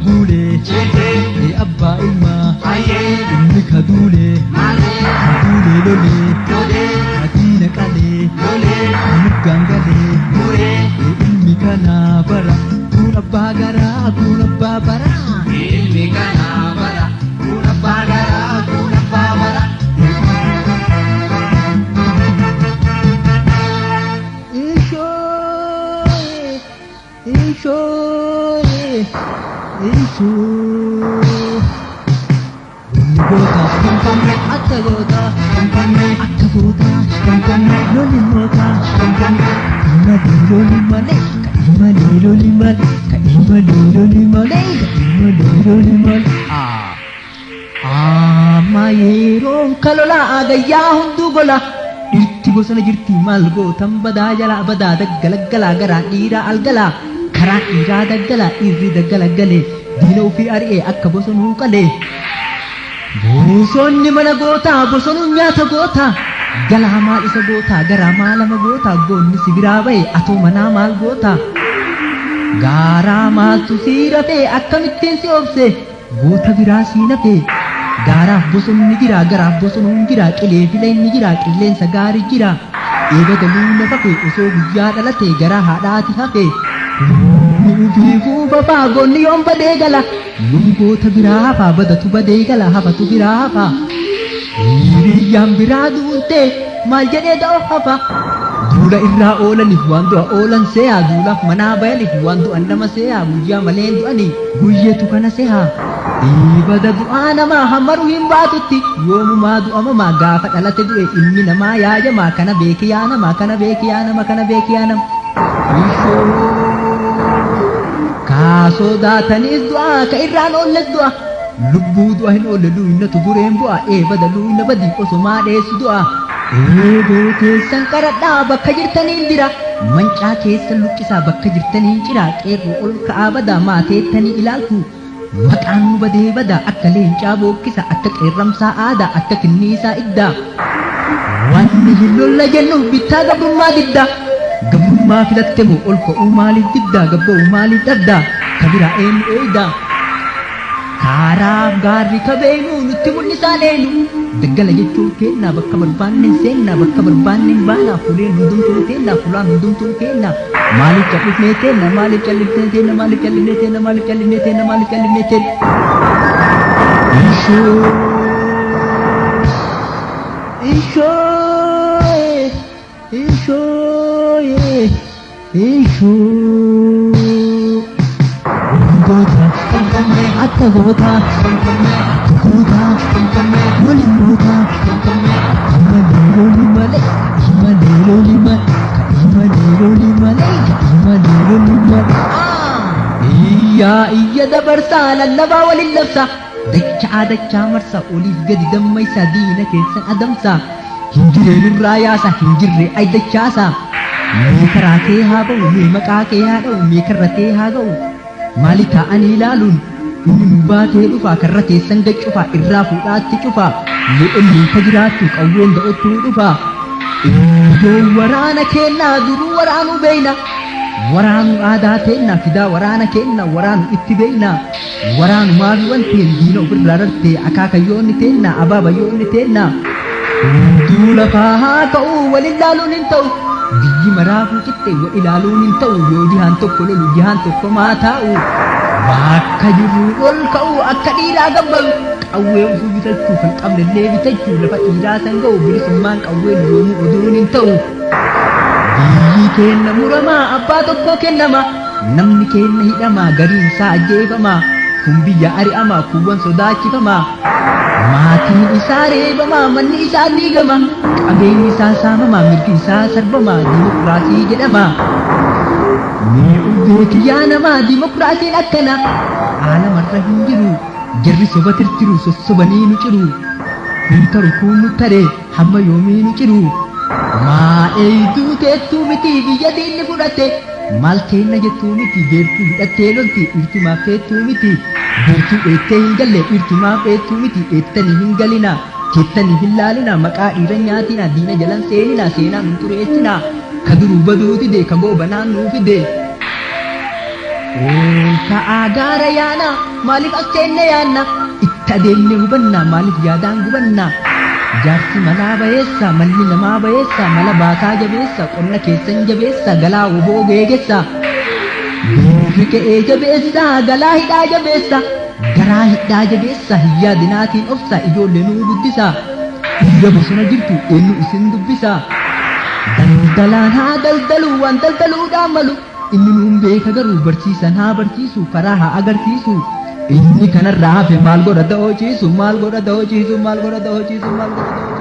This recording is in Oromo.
buule abbaa ilmaa inni kaduule lolee kadiina qalee muggaan galee ilmi kanaa bara kun abbaa garaa kun abbaa bara ilmi kanaa bara kun abbaa garaa kun abbaa bara Atta goota loli moota loli malee loli malee yeroon kalolaa agayyaa hunduu gola dhirti bosona jirti maal gootan badaa jalaa badaa daggalaggalaa garaa dhiiraa algalaa karaa dhiiraa daggalaa dhiirri daggalaggalee diina ofii ari'ee akka bosonuu qalee bosonni mana gootaa bosonuun nyaata gootaa galaa maal isa gootaa garaa maalama gootaa goonni sibiraa ba'e atoo manaa maal gootaa gaaraa maaltu sii rafee akkamittiin si obse goota biraa sii nafee gaaraaf bosonni jira garaaf bosonuun jira qilee fileenni jira qilleensa gaarii jira eebada luuna fafe osoo guyyaa dhalate garaa haadhaati hafe Fiifuu bafaa goonni yoon badee gala goota biraa hafaa badatu badee gala hafatu biraa hafa hiriyyaan biraa duuntee maal jedhee da'o hafa duula irraa oolaniif waan du'a oolan see'aa duulaaf manaa bayaniif waan du'an nama see'aa guyyaa malee du'anii guyyeetu kana see'aa bada du'aa namaa hammaru hin baatutti yoomumaa du'amamaa gaafa dhalate du'e ilmi namaa yaajamaa kana beeki yaa nama kana beeki yaa nama kana beeki yaa nama sodaatanis du'a ka irraan oolles du'a lubbuu du'a hin oolle luuynatu bureen bu'a bada luuyna badii osomaa dheessu du'a eeboo keessan qaradhaa bakka jirtaniin jira mancaa keessan luqqisaa bakka jirtaniin cira qeerroo ol ka'aa badaa maateettanii ilaaltu maqaan nu badee badaa akka leencaa bookkisa akka qeerramsaa aadaa akka kinniisaa iddaa wanni hin lolla jennu bittaa gabrummaa diddaa gabrummaa filatte moo ol ka'uu maaliif diddaa gabba'uu maaliif dhabdaa kabiraa eenyu eeydaa kaaraaf gaarri kabeenu nutti mul'isaa leenu daggala jechuun kennaa bakka barbaanne seennaa bakka barbaanne baanaa fuuleen hundumtuu teennaa fuulaan hundumtuu kennaa maaliif callisnee teenna maaliif callisnee teenna maaliif callisnee teenna maaliif callisnee teenna maaliif callisnee teenna Atta goota loli moota loli malee loli malee iyya dabarsaa lallabaa waliin labsa dachaa marsa oliif gadi dammaysa diina keessan adamsa hin jireen irraa yaasa hin jirre ay dachaasa mee karaa kee haa ba'u mee maqaa kee haa dha'u mee karra kee haa ga'u maali taa'anii ilaaluun inni nu baatee dhufaa karra keessan gaccufaa irraa fuudhaatti cufaa le'elliin ka jiraattu qawween da'ottuu dhufaa iddoo waraana kennaa duruu waraanuu beeyna waraanu aadaa teenna fidaa waraana kenna waraanu itti beeyna waraanu maal wanteen diina ofirraa rartee akaakayyoonni teenna abaabayyoonni teenna hunduu lafaa haa ta'uu walin laaluun hin ta'u biyyi maraafuu qixxee wal ilaaluun hin ta'u yoo jihaan tokko lolu jihaan tokko maa taa'u bakka jirru ol ka'u akka dhiiraa gabbaru qawwee usuu bitachuu kan qabnellee bitachuu lafa dhiiraa san ga'u bilisummaan qawween yoomuu oduun hin ta'u biyyi keenna muramaa abbaa tokko kennama namni keenna hidhamaa gariin isaa ajjeefamaa kun biyya ari'amaa kuwwan sodaachifamaa maatiin isaa reebamaa manni isaa diigama qabeenyi isaa saamamaa mirgi isaa sarbamaa dimokiraasii jedhama mee beeki yaa namaa dimokiraasiin akkana aalamarra hin jiru jarri soba tirtiru sossobanii nu ciru hin taru kun nu tare hamma yoomii nu ciru maa eeyiduu teettuu miti biyya diinni fudhate maal keenna jettuu miti beertuu hidhattee lolti irtimaaf teettuu miti beertuu dheettee hin galle irtimaaf dheettuu miti dheettanii hin galina teettanii hin laalina maqaa dhiira nyaatina diina jalan seenina seenaan hin xureessina ka duruu baduu dide ka goobanaan nuu fide ol ka'aa gaara yaana maaliif as teenne yaanna itti adeemne hubanna maaliif yaadaan gubanna jaarsi malaa bayeessa malli namaa bayeessa mala baataa jabeessa qonna keessan jabeessa galaa oboo geegessa beerri ka'ee jabeessa galaa hidhaa jabeessa garaa hidhaa jabeessa hiyyaa dinaatiin obsa ijoollee nuu guddisa biyya bosona jirtu eenyu isin dubbisa daldalaan haa daldalu waan daldaluudhaan malu inni nuun beeka garuu barsiisan haa barsiisu karaa haa agarsiisu inni kanarraa hafe maal godha da'oo ciisu maal godha da'oo ciisu maal godha da'oo ciisu maal godha da'oo ciisu